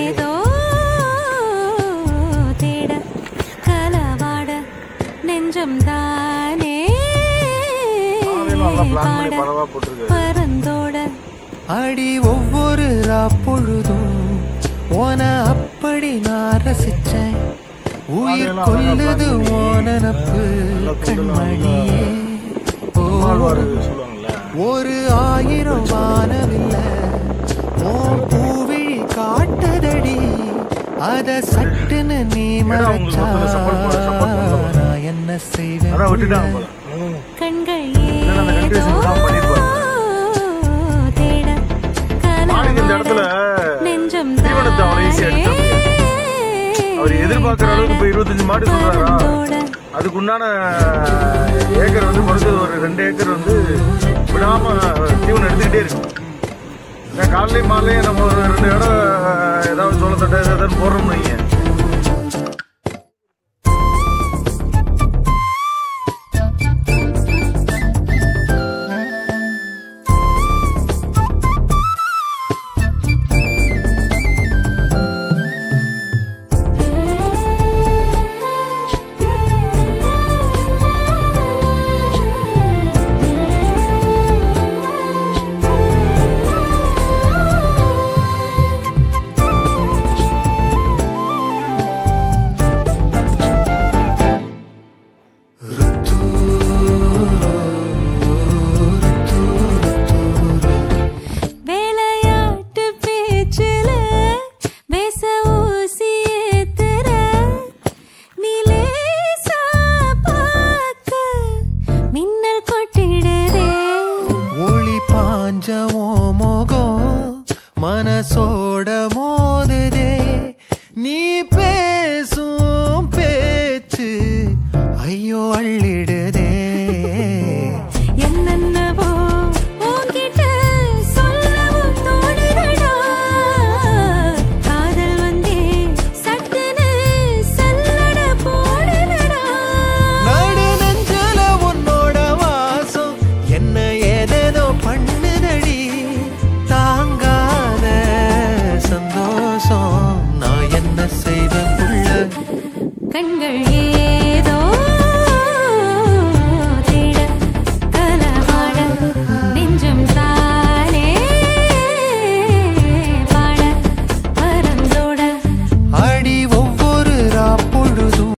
ஏதோ தேட கலவாட நெஞ்சம் தானே பரந்தோட அடி ஒவ்வொரு பொழுதும் ஓன அப்படி நான் ரசிச்சேன். உயிர் கொல்லுது ஓனப்பு கண்மணியே. ஒரு 1000 வானவில்லை ஓன் பூவிழி காட்டுதடி. அத சட்டுன்னு நீ மறைச்சா நான் என்ன செய்வேன்? கண்கள் ஏதோ தேட கலவாட நெஞ்சம் அவர் எதிர்பார்க்கிற அளவுக்கு இப்ப 25 மாடு சொல்றாரா? அதுக்குண்டான ஏக்கர் வந்து குறைஞ்சது ஒரு 2 ஏக்கர் வந்து விடாம தீவனம் எடுத்துக்கிட்டே இருக்கு. காலையும் மாலையும் நம்ம ஒரு 2 இடம் ஏதாவது சோளத்தட்டை ஏதாவது போடுறோம்னு வைங்க. மனசோட மோதுதே நீ பேசும் பேச்சு ஐயோ அள்ளிடுதே. என்னென்னவோ உன்கிட்ட சொல்லவும் தோணுதடா. காதல் வந்தே சட்டுன்னு சல்லட போடுதடா. நடு நெஞ்சல உன்னோட வாசம் என்ன ஏதேதோ பண்ணுதடி. தாங்காத சந்தோஷம் நான் என்ன செய்வேன் புள்ள. கண்கள்